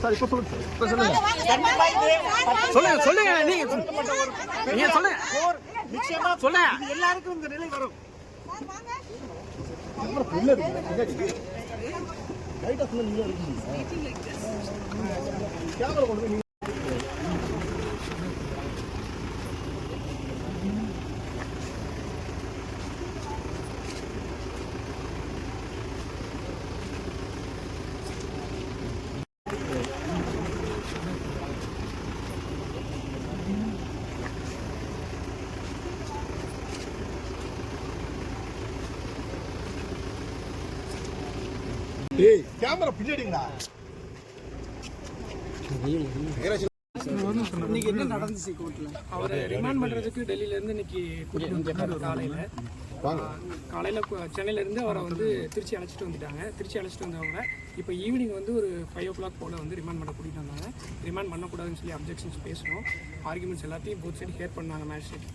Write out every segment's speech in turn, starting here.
Sir இப்போ சொல்லுங்க சொல்லுங்க நீங்க சொல்லுங்க நிச்சயமா சொல்லுங்க எல்லாருக்கும் இந்த நிலை வரும். கேமரா பின்னாடிங்களா? இன்னைக்கு என்ன நடந்துச்சு கோர்ட்ல? அவரை ரிமாண்ட் பண்றதுக்கு டெல்லியில இருந்து இன்னைக்கு கூட்டிட்டு வந்திருக்காரு. காலையில சென்னையில இருந்து அவரை வந்து திருச்சி அழைச்சிட்டு வந்துட்டாங்க. திருச்சி அழைச்சிட்டு வந்தவங்க இப்போ ஈவினிங் வந்து ஒரு 5 o'clock போல வந்து ரிமாண்ட் பண்ண கூட்டிட்டு வந்தாங்க. ரிமாண்ட் பண்ணக்கூடாதுன்னு சொல்லி அப்ஜெக்ஷன்ஸ் பேசணும், ஆர்குமெண்ட்ஸ் எல்லாத்தையும் போத் சைடு ஹேர் பண்ணாங்க மேஜிஸ்ட்ரேட்.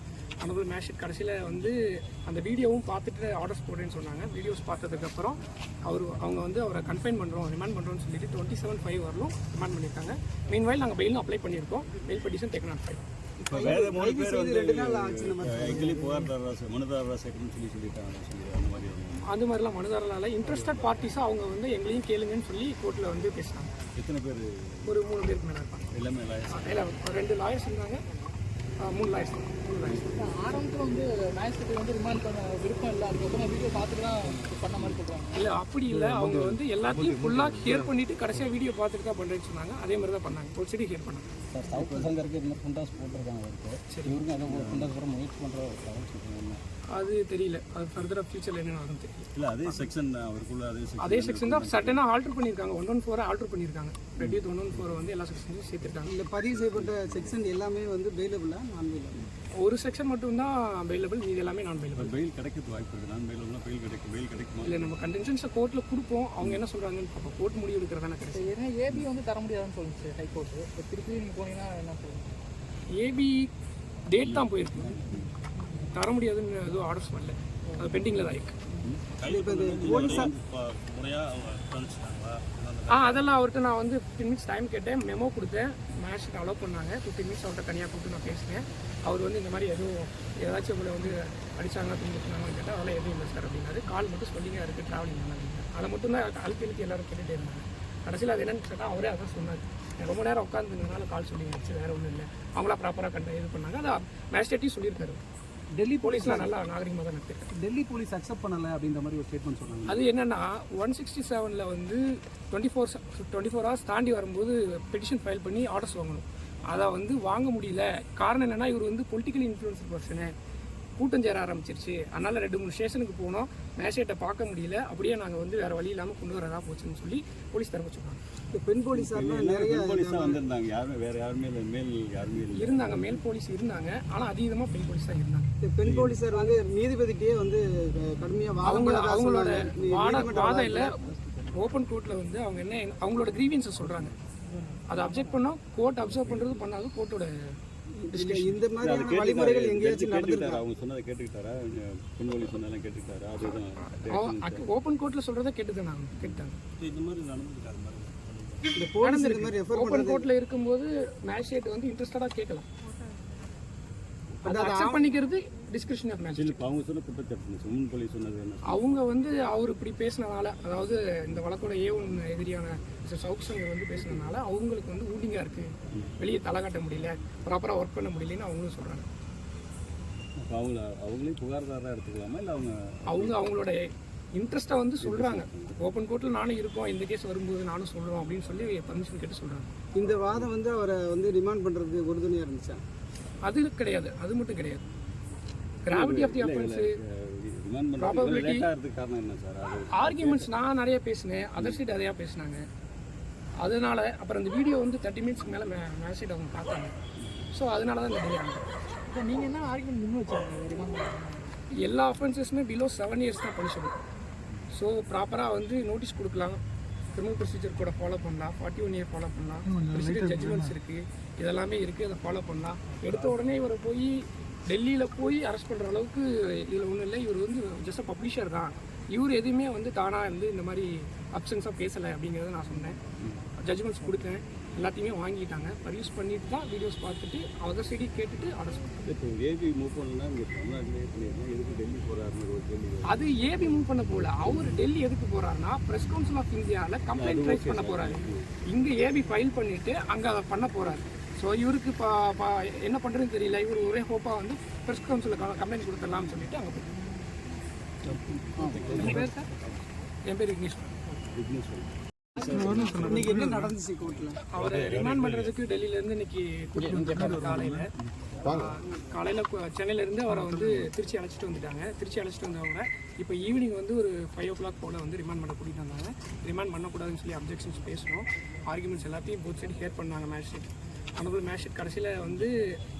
அந்த மேஜிஸ்ட்ரேட் கடைசியில் வந்து அந்த வீடியோவும் பார்த்துட்டு ஆர்டர்ஸ் போடுறேன்னு சொன்னாங்க. வீடியோஸ் பார்த்ததுக்கப்புறம் அவங்க வந்து அவரை கன்ஃபைன் பண்ணுறோம், ரிமாண்ட் பண்ணுறோம்னு சொல்லிட்டு 27/5 வரலும் ரிமாண்ட் பண்ணியிருக்காங்க. மீன்வைல் நாங்கள் பெயிலும் அப்ளை பண்ணியிருக்கோம். Bail petition taken on file. இப்போ வேறு 3 பேர் வந்து எங்களுக்கு புகார்தாரராக மனுதாரராக சேர்க்கணும்னு சொல்லிட்டாங்க. அது மாதிரிலாம் மனுதாரரால் இன்ட்ரெஸ்டட் பார்ட்டிஸாக அவங்க வந்து எங்களையும் கேளுங்கன்னு சொல்லி கோர்ட்டில் வந்து பேசினாங்க. எத்தனை பேர்? ஒரு 3 பேருக்கு மேலே இருப்பாங்க. எல்லாமே லாயர்ஸ்? இல்லை, 2 லாயர்ஸ் இருந்தாங்க, 3 லாயர்ஸ். ஆரம்பத்தில் வந்து மேஜிஸ்ட்ரேட் வந்து ரிமாண்ட் பண்ண விருப்பம் இல்லை, அதுக்கப்புறம் வீடியோ பார்த்துட்டு தான் பண்ண மாதிரி சொல்கிறாங்க. இல்லை அப்படி இல்லை, அவங்க வந்து எல்லாத்தையும் ஃபுல்லாக ஹியர் பண்ணிவிட்டு கடைசியாக வீடியோ பார்த்துட்டு தான் பண்ணுறேன்னு சொன்னாங்க. அதே மாதிரி தான் பண்ணாங்க, ஒரு செடி ஹியர் பண்ணாங்க. சார் சவுத் சங்கருக்கு இந்த குண்டாஸ் போட்டிருக்காங்க அவருக்கு. சரி, இவருக்கு அதை குண்டாஸ் கூட முயற்சி பண்ணுற சொல்லுவாங்க. அது தெரியல, அது ஃபர்தராக ஃபியூச்சரில் என்னென்னு அதுவும் தெரியல. இல்லை அதே செக்ஷன் அவருக்குள்ள அதே செக்ஷன் தான் சட்டனாக ஆல்ட்ரு பண்ணியிருக்காங்க. 114 ஆல்ட்ரு பண்ணியிருக்காங்க. 114 வந்து எல்லா செக்ஷன்ஸும் சேர்த்துருக்காங்க. இல்லை பதிவு செய்யப்பட்ட செக்ஷன் எல்லாமே வந்து பெயிலபிளாக நான் பெயிலபிள்? ஒரு செக்ஷன் மட்டும் தான் பெயிலபிள், இது எல்லாமே நான் பெயிலபிள். பெயில் கிடைக்கிறது வாய்ப்பு இருக்குது. நான் பெயிலபிள்னா பெயில் கிடைக்குமா? இல்லை, நம்ம கண்டென்ஷன்ஸை கோர்ட்டில் கொடுப்போம், அவங்க என்ன சொல்கிறாங்கன்னு பார்ப்போம். கோர்ட் முடிவு எடுக்கிறதான கிடையாது. ஏன்னா ஏபி வந்து தர முடியாதுன்னு சொல்லிச்சு ஹைகோர்ட்டு. இப்போ திருப்பி நீங்கள் போனீங்கன்னா என்ன சொல்லுங்கள்? ஏபி டேட் தான் போயிருக்கு, தர முடியாதுன்னு எதுவும் ஆர்டர்ஸ் வரல, அது பெண்டிங்கில் தான் இருக்குது. அதெல்லாம் அவர்கிட்ட நான் வந்து 15 minutes டைம் கேட்டேன், மெமோ கொடுத்தேன், மேட்ச்சுக்கு அலோவ் பண்ணாங்க. 15 minutes அவர்கிட்ட தனியாக கூப்பிட்டு நான் பேசினேன். அவர் வந்து இந்த மாதிரி ஏதாச்சும் உங்களை வந்து அடித்தாங்க துன்புறுத்தினாங்கன்னு கேட்டால் அதெல்லாம் எதுவும் இல்லை சார் அப்படின்னாரு. கால் மட்டும் சொல்லிங்க இருக்குது, ட்ராவலிங் அப்படின்னா அதை மட்டும் தான் அழுத்தி எல்லாரும் கேட்டுகிட்டே இருந்தாங்க. கடைசியில் அது என்னென்னு கேட்டால் அவரே அதான் சொன்னார், ரொம்ப நேரம் உட்காந்துருந்தனால கால் சொல்லிங்க ஆச்சு, வேறு ஒன்றும் இல்லை. அவங்களா ப்ராப்பராக இது பண்ணாங்க. அதை மேஜிஸ்ட்ரேட்டையும் சொல்லியிருக்காரு. டெல்லி போலீஸ்லாம் நல்லா நாகரிகமாக தான் நடத்திருக்காங்க. டெல்லி போலீஸ் அக்செப்ட் பண்ணலை அப்படின்ற மாதிரி ஒரு ஸ்டேட்மெண்ட் சொன்னாங்க. அது என்னென்னா 167 வந்து 24 hours தாண்டி வரும்போது பெட்டிஷன் ஃபைல் பண்ணி ஆர்டர்ஸ் வாங்கணும். அதை வந்து வாங்க முடியல. காரணம் என்னென்னா இவர் வந்து பொலிட்டிக்கல் இன்ஃப்ளூயன்ஸ் பர்சனு, கூட்டம் சேர ஆரம்பிச்சிருச்சு. அதனால் 2-3 ஸ்டேஷனுக்கு போனோம், மேஜிஸ்ட்ரேட்டை பார்க்க முடியல. அப்படியே நாங்கள் வந்து வேறு வழி இல்லாமல் கொண்டு வரதா போச்சுன்னு சொல்லி போலீஸ் தரப்பு சொன்னாங்க. பெண் போலீஸாக நிறைய வந்திருந்தாங்க, யாருமே வேறு யாருமே மேல் யாருமே இருந்தாங்க. மேல் போலீஸ் இருந்தாங்க, ஆனால் அதிகமாக பெண் போலீஸ் தான் இருந்தாங்க. பெண் போலீஸார் வந்து நீதிபதிக்கிட்டே வந்து கடுமையாக அவங்களோட வாதம் இல்லை, ஓப்பன் கோர்ட்டில் வந்து அவங்க என்ன அவங்களோட கிரீவியன்ஸை சொல்கிறாங்க. அதை அப்ஜெக்ட் பண்ணோம், கோர்ட் அப்சர்வ் பண்ணுறது பண்ணாலும் கோர்ட்டோட இந்த மாதிரியான வழிமுறைகள் எங்கேயாச்சும் நடந்துருக்காரு? அவங்க சொன்னதை கேட்டுக்கிட்டாரா? பொன்வழி சொன்னதெல்லாம் கேட்டுக்கிட்டாரா? அதுதான் ஓப்பன் கோர்ட்டில் சொல்கிறத கேட்டுதான் நாங்கள் கேட்டாங்க. இந்த மாதிரி நடந்துருக்காரு. ஓப்பன் கோர்ட்டில் இருக்கும்போது மேஜிஸ்ட்ரேட் வந்து இன்ட்ரெஸ்டடாக கேட்கலாம், அதை அக்செப்ட் பண்ணிக்கிறது டிஸ்கிரிப்ஷன் ஆஃப் மேஜிஸ்ட்ரேட். அவங்க சொன்ன குற்றச்சாட்டு உமன் போலீஸ் சொன்னது என்ன? அவங்க வந்து அவர் இப்படி பேசினனால, அதாவது இந்த வழக்கோட A1 எதிரியான சவுக் சங்கர் வந்து பேசினனால அவங்களுக்கு வந்து ஊட்டிங்காக இருக்குது, வெளியே தலை காட்ட முடியல, ப்ராப்பராக ஒர்க் பண்ண முடியலன்னு அவங்களும் சொல்கிறாங்க. அவங்களே புகார்தாராக எடுத்துக்கலாமா? இல்லை அவங்களோட இன்ட்ரெஸ்ட்டை வந்து சொல்கிறாங்க. ஓப்பன் கோர்ட்டில் நானும் இருக்கோம், இந்த கேஸ் வரும்போது நானும் சொல்கிறோம் அப்படின்னு சொல்லி பர்மிஷன் கேட்டு சொல்கிறாங்க. இந்த வாதம் வந்து அவரை வந்து ரிமாண்ட் பண்ணுறதுக்கு உறுதுணையாக இருந்துச்சா? அது கிடையாது, அது மட்டும் கிடையாது. Gravity of the offence, probability, arguments நான் நிறைய பேசினேன், அதர் சைடு அதையாக பேசினாங்க. அதனால அப்புறம் இந்த வீடியோ வந்து 30 minutes மேலே மேஜிஸ்ட்ரேட் அவங்க பார்த்தாங்க. ஸோ அதனால தான் இந்த டிலே ஆகும். இப்போ நீங்கள் என்ன ஆர்குமெண்ட் முன் வச்சாங்க? எல்லா அஃபென்சஸுமே பிலோ 7 years தான் பனிஷபிள். ஸோ ப்ராப்பராக வந்து நோட்டீஸ் கொடுக்கலாம், கிரிமினல் ப்ரொசீஜர் கூட ஃபாலோ பண்ணலாம், 41A ஃபாலோ பண்ணலாம், பிரசிடென்ட் ஜட்ஜ்மெண்ட்ஸ் இருக்குது, இதெல்லாமே இருக்குது, அதை ஃபாலோ பண்ணலாம். எடுத்த உடனே இவரை போய் டெல்லியில் போய் அரெஸ்ட் பண்ணுற அளவுக்கு இதில் ஒன்றும் இல்லை. இவர் வந்து ஜஸ்ட் பப்ளிஷர் தான். இவர் எதுவுமே வந்து தானாக வந்து இந்த மாதிரி அப்சன்ஸாக பேசலை அப்படிங்கிறத நான் சொன்னேன். ஜட்ஜ்மெண்ட்ஸ் கொடுத்தேன், எல்லாத்தையுமே வாங்கிட்டாங்க. ப்ரொடியூஸ் பண்ணிட்டு தான் வீடியோஸ் பார்த்துட்டு அதர் சைடி கேட்டுட்டு ஆர்டர்ஸ் கொடுத்தாங்க. இப்போ ஏபி மூவ் பண்ணணும்னா இங்கே தமிழ்நாட்டிலே பண்ணியிருந்தேன், எதுக்கு டெல்லி போகிறாருன்னு ஒரு கேள்வி. அது ஏபி மூவ் பண்ண போகல. அவர் டெல்லி எதுக்கு போறாருன்னா பிரஸ் கவுன்சில் ஆஃப் இந்தியாவில் கம்ப்ளைண்ட் ரைஸ் பண்ண போறாரு. இங்கே ஏபி ஃபைல் பண்ணிட்டு அங்கே அதை பண்ண போறாரு. ஸோ இவருக்கு என்ன பண்ணுறதுன்னு தெரியல. இவர் ஒரே ஹோப்பாக வந்து பிரஸ் கவுன்சிலில் கம்ப்ளைண்ட் கொடுத்துடலாம்னு சொல்லிட்டு அங்கே போயிட்டு. என் பேர் சார், என் பேர் விக்னேஸ்வர். இன்னைக்கு என்ன நடந்துச்சு கோர்ட்ல? அவரை ரிமாண்ட் பண்ணுறதுக்கு டெல்லியிலேருந்து இன்னைக்கு கூட்டிட்டு வந்துட்டாங்க. காலையில் சென்னையிலேருந்து அவரை வந்து திருச்சி அழைச்சிட்டு வந்துட்டாங்க. திருச்சி அழைச்சிட்டு வந்தவங்க இப்போ ஈவினிங் வந்து ஒரு 5 o'clock போல் வந்து ரிமாண்ட் பண்ண கூட்டிகிட்டு வந்தாங்க. ரிமாண்ட் பண்ணக்கூடாதுன்னு சொல்லி அப்ஜெக்ஷன்ஸ் பேசணும். ஆர்குமெண்ட்ஸ் எல்லாத்தையும் போத் சைடு ஹியர் பண்ணாங்க மேஜிஸ்ட்ரேட். அனபிள் மேஜிஸ்ட்ரேட் கடைசியில் வந்து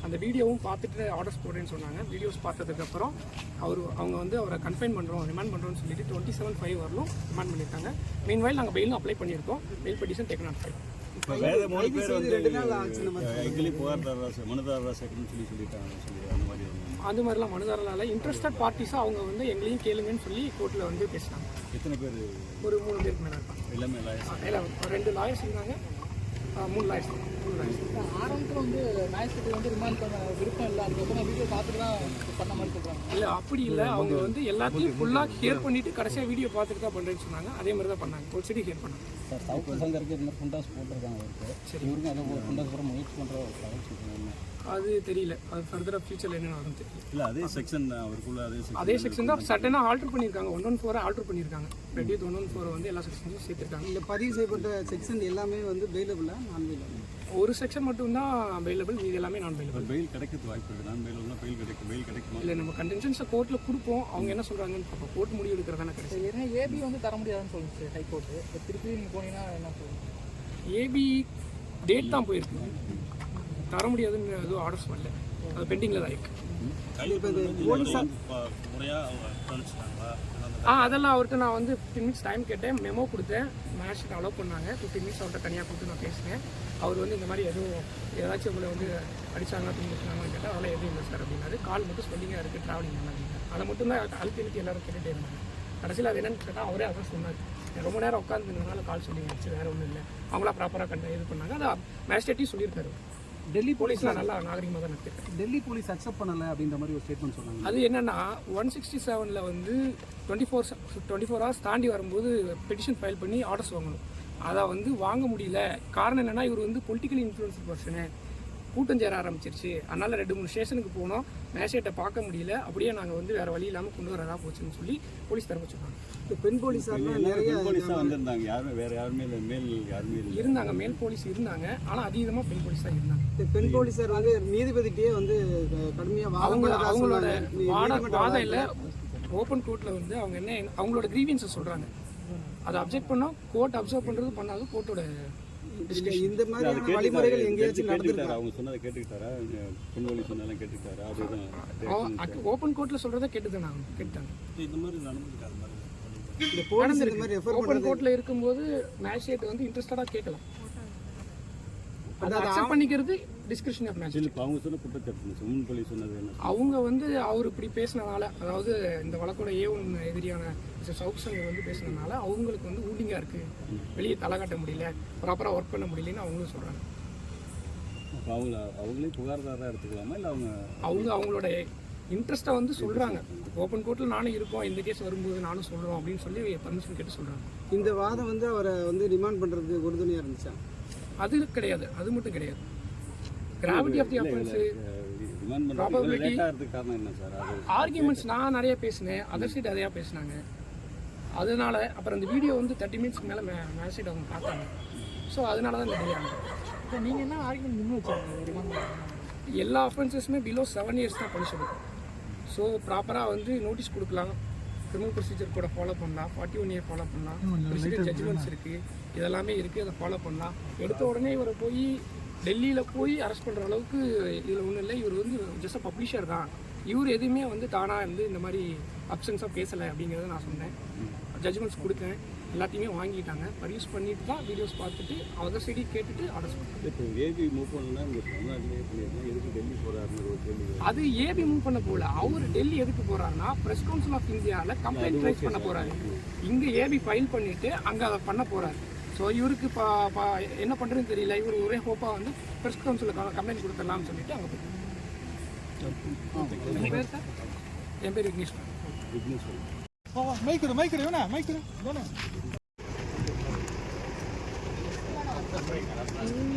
அந்த வீடியோவும் பார்த்துட்டு ஆர்டர்ஸ் போடுறேன்னு சொன்னாங்க. வீடியோஸ் பார்த்ததுக்கப்புறம் அவங்க வந்து அவரை கன்ஃபைன் பண்ணுறோம், ரிமாண்ட் பண்ணுறோம்னு சொல்லிட்டு 27/5 வரலும் ரிமாண்ட் பண்ணியிருக்காங்க. மீன்வைல் நாங்கள் பெயிலும் அப்ளை பண்ணியிருக்கோம். Bail petition taken on file. இப்போ வேறு 3 பேர் வந்து 2 நாள் ஆச்சு எங்களே புகார்தாரராக மனுதாரராக சேர்க்கணும்னு சொல்லிட்டாங்க. அந்த மாதிரி அந்த மாதிரிலாம் மனுதாரரால் இன்ட்ரெஸ்டட் பார்ட்டிஸாக அவங்க வந்து எங்களையும் கேளுங்கன்னு சொல்லி கோர்ட்டில் வந்து பேசினாங்க. எத்தனை பேர்? ஒரு 3 பேருக்கு மேலே இருப்பாங்க. எல்லாமே லாயர்ஸ்? 2 லாயர்ஸ் இருந்தாங்க, 3 லாயர்ஸ். ஆரம்பத்தில் வந்து மேஜிஸ்ட்ரேட் வந்து ரிமாண்ட் பண்ண விருப்பம் இல்லை, அதுக்கப்புறம் வீடியோ பார்த்துட்டு தான் பண்ண மாதிரி சொல்கிறாங்க. இல்லை அப்படி இல்லை, அவங்க வந்து எல்லாத்தையும் ஃபுல்லாக ஹியர் பண்ணிவிட்டு கடைசியாக வீடியோ பார்த்துட்டு தான் பண்ணுறேன்னு சொன்னாங்க. அதே மாதிரி தான் பண்ணாங்க. ஒரு செடி ஹியர் பண்ணாங்க. சார் சவுத் சங்கருக்கு இந்த மாதிரி குண்டாஸ் போட்டிருக்காங்க அவருக்கு. சரி, இவருக்கு அதை ஒரு குண்டாஸ் கூட முயற்சி பண்ணுற அது தெரியல. அது ஃபர்தராக ஃபியூச்சரில் என்ன நடக்கும் தெரியல. இல்லை அதே செக்ஷன் அவருக்குள்ள அதே செக்ஷன் தான் சட்டனாக ஆல்ட்ரு பண்ணியிருக்காங்க. 114 ஆல்ட்ரு பண்ணியிருக்காங்க. ரெடியூத் 114 வந்து எல்லா செக்ஷன்ஸும் சேர்த்துருக்காங்க. இல்லை பதிவு செய்யப்பட்ட செக்ஷன் எல்லாமே வந்து பெயிலபிளா நான் பெயிலபிள்? ஒரு செக்ஷன் மட்டும்தான் பெயிலபிள், இது எல்லாமே நான் பெயிலபிள். பெயில் கிடைக்கிறது வாய்ப்பு இருக்குது. நான் பெயிலபிள்னா பெயில் கிடைக்குமா? இல்லை, நம்ம கண்டென்ஷன்ஸை கோர்ட்டில் கொடுப்போம். அவங்க என்ன சொல்கிறாங்கன்னு பார்ப்போம். கோர்ட் முடிவு எடுக்கிறதான கிடையாது. ஏன்னா ஏபி வந்து தர முடியாதுன்னு சொல்லுச்சு ஹைகோர்ட்டு. திருப்பி நீங்கள் போனீங்கன்னா என்ன சொல்லுங்கள்? ஏபி டேட் தான் போயிருக்கு, தர முடியாதுன்னு எதுவும் ஆர்டர்ஸ் வரல. அது பெண்டிங்கில் தான் இருக்கு. அதெல்லாம் அவர்கிட்ட நான் வந்து 15 minutes டைம் கேட்டேன், மெமோ கொடுத்தேன். மேட்ச்சுக்கு அலோவ் பண்ணாங்க. 15 minutes அவர்கிட்ட தனியாக கொடுத்து நான் பேசினேன். அவர் வந்து இந்த மாதிரி ஏதாச்சும் உங்களை வந்து அடித்தாங்க பிடிச்சிருந்தாங்கன்னு கேட்டால் அதெல்லாம் எதுவும் இல்லை சார் அப்படின்னாரு. கால் மட்டும் ஸ்பெல்லிங்காக இருக்குது, ட்ராவலிங் அப்படின்னா அதை மட்டும் தான் அழுத்தி எல்லாரும் கேட்டுகிட்டே இருந்தாங்க. கடைசியில் அது என்னன்னு கேட்டால் அவரே அதான் சொன்னார். ரொம்ப நேரம் உட்காந்துருந்ததுனால கால் சொல்லி ஆச்சு, வேறு ஒன்றும் இல்லை. அவங்களா ப்ராப்பராக இது பண்ணாங்க. அதை மேஜிஸ்ட்ரேட்டையும் சொல்லியிருக்காரு. டெல்லி போலீஸ்லாம் நல்லா நாகரிகமாக தான் நடத்திருக்காங்க. டெல்லி போலீஸ் அக்செப்ட் பண்ணலை அப்படின்ற மாதிரி ஒரு ஸ்டேட்மெண்ட் சொன்னாங்க. அது என்னன்னா 167 வந்து 24 hours தாண்டி வரும்போது பெட்டிஷன் ஃபைல் பண்ணி ஆர்டர்ஸ் வாங்கணும். அதை வந்து வாங்க முடியல. காரணம் என்னென்னா இவர் வந்து பொலிட்டிக்கல் இன்ஃப்ளூயன்ஸ் பர்சனு, கூட்டம் சேர ஆரம்பிச்சிருச்சு. அதனால் 2-3 ஸ்டேஷனுக்கு போனோம், மேஜிஸ்ட்ரேட்டை பார்க்க முடியல. அப்படியே நாங்கள் வந்து வேறு வழி இல்லாமல் கொண்டு வரதா போச்சுன்னு சொல்லி போலீஸ் தரப்பு சொன்னாங்க. இப்போ பெண் போலீஸாக வந்திருந்தாங்க. யாருமே வேறு யாருமே இல்லை, மேல் யாருமே இல்லை இருந்தாங்க. மேல் போலீஸ் இருந்தாங்க, ஆனால் அதீதமாக பெண் போலீஸ் தான் இருந்தாங்க. பெண் போலீஸார் வந்து நீதிபதிக்கே வந்து கடுமையாக அவங்களோட வாதம் இல்லை. ஓப்பன் கோர்ட்டில் வந்து அவங்க என்ன அவங்களோட கிரீவியன்ஸை சொல்கிறாங்க. அதை அப்ஜெக்ட் பண்ணோம். கோர்ட் அப்சர்வ் பண்ணுறது பண்ணாலும் கோர்ட்டோட இந்த மாதிரி வழிமுறைகள் எங்கேயாச்சும் நடந்துருக்கா? அவங்க சொன்னதை கேட்டுக்கிட்டாரா? பெண்வழி சொன்னாலும் கேட்டுக்கிட்டாரா? அதுதான் ஓப்பன் கோர்ட்டில் சொல்கிறத கேட்டுதான் நான் கேட்டாங்க. இந்த மாதிரி நடந்துருக்காரு. ஓப்பன் கோர்ட்டில் இருக்கும்போது மேஜிஸ்ட்ரேட் வந்து இன்ட்ரெஸ்டடாக கேட்கலாம். அதை அக்செப்ட் பண்ணிக்கிறது டிஸ்கிரிப்ஷன் ஆஃப் மேஜிஸ்ட்ரேட். அவங்க சொன்ன குற்றச்சாட்டு முன்பள்ளி சொன்னது என்ன? அவங்க வந்து அவர் இப்படி பேசினனால, அதாவது இந்த வழக்கோட A1 எதிரியான சவுத் சங்கர் வந்து பேசினனால அவங்களுக்கு வந்து ஊட்டிங்காக இருக்குது, வெளியே தலை காட்ட முடியல, ப்ராப்பராக ஒர்க் பண்ண முடியலன்னு அவங்களும் சொல்கிறாங்க. அவங்களே புகார்தாராக எடுத்துக்கலாமா? இல்லை அவங்களோட இன்ட்ரெஸ்ட்டை வந்து சொல்கிறாங்க. ஓப்பன் கோர்ட்டில் நானும் இருக்கோம், இந்த கேஸ் வரும்போது நானும் சொல்கிறோம் அப்படின்னு சொல்லி பர்மிஷன் கேட்டு சொல்கிறாங்க. இந்த வாதம் வந்து அவரை வந்து ரிமாண்ட் பண்ணுறதுக்கு உறுதுணையாக இருந்துச்சா? அது கிடையாது, அது மட்டும் கிடையாது. Gravity of the offence, probability, arguments நான் நிறைய பேசினேன், அதர் சைடு அதையா பேசினாங்க. அதனால அப்புறம் அந்த வீடியோ வந்து 30 minutes மேலே மேஜிஸ்ட்ரேட் அவங்க பார்த்தாங்க. ஸோ அதனால தான் இந்த டிலே ஆகுது. இப்போ நீங்கள் என்ன ஆர்குமெண்ட் முன் வச்சாங்க? எல்லா அஃபென்சஸுமே பிலோ 7 years தான் பனிஷபிள். ஸோ ப்ராப்பராக வந்து நோட்டீஸ் கொடுக்கலாம், கிரிமினல் ப்ரொசீஜர் கூட ஃபாலோ பண்ணலாம், 41A ஃபாலோ பண்ணலாம், ப்ரெசிடென்ட் ஜட்ஜ்மெண்ட்ஸ் இருக்குது, இதெல்லாமே இருக்குது, அதை ஃபாலோ பண்ணலாம். எடுத்த உடனே இவரை போய் டெல்லியில் போய் அரெஸ்ட் பண்ணுற அளவுக்கு இதில் ஒன்றும் இல்லை. இவர் வந்து ஜஸ்ட் பப்ளிஷர் தான். இவர் எதுவுமே வந்து தானாக வந்து இந்த மாதிரி அப்சன்ஸாக பேசலை அப்படிங்கிறத நான் சொன்னேன். ஜட்ஜ்மெண்ட்ஸ் கொடுத்தேன், எல்லாத்தையுமே வாங்கிட்டாங்க. ப்ரொடியூஸ் பண்ணிட்டு தான் வீடியோஸ் பார்த்துட்டு அதர் சைடி கேட்டுட்டு ஆர்டர்ஸ் பண்ணேன். இப்போ ஏபி மூவ் பண்ணணும்னா இங்கே தமிழ்நாட்டிலே பண்ணியிருந்தேன், எதுக்கு டெல்லி போகிறாருன்னு ஒரு கேள்வி. அது ஏபி மூவ் பண்ண போகல. அவர் டெல்லி எதுக்கு போகிறாருன்னா பிரஸ் கவுன்சில் ஆஃப் இந்தியாவில் கம்ப்ளைண்ட் ரைஸ் பண்ண போகிறாரு. இங்கே ஏபி ஃபைல் பண்ணிவிட்டு அங்கே அதை பண்ண போகிறாரு. ஸோ இவருக்கு என்ன பண்ணுறதுன்னு தெரியல. இவர் ஒரே ஹோப்பாக வந்து ப்ரெஸ் கவுன்சிலில் கம்ப்ளைண்ட் கொடுத்துடலாம்னு சொல்லிட்டு அங்கே போயிட்டாங்க. என் பேர் சார், என் பேர் விக்னேஷ். மைக்குடு மைக்குடு வேணா மைக்குடு வேணா.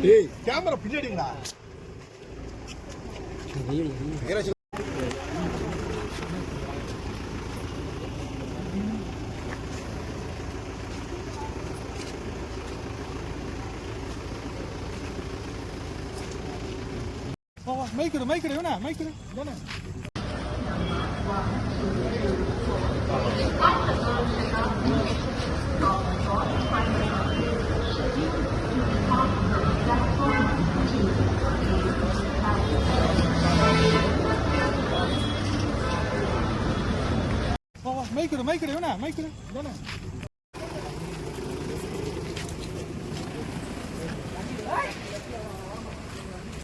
டேய் கேமரா பின்னாடிங்களா? மைக்குடு மைக்குடு வேணா மைக்குடு வேணா. மைக்குடு மைக்குடு வேணா மைக்குடு வேணா.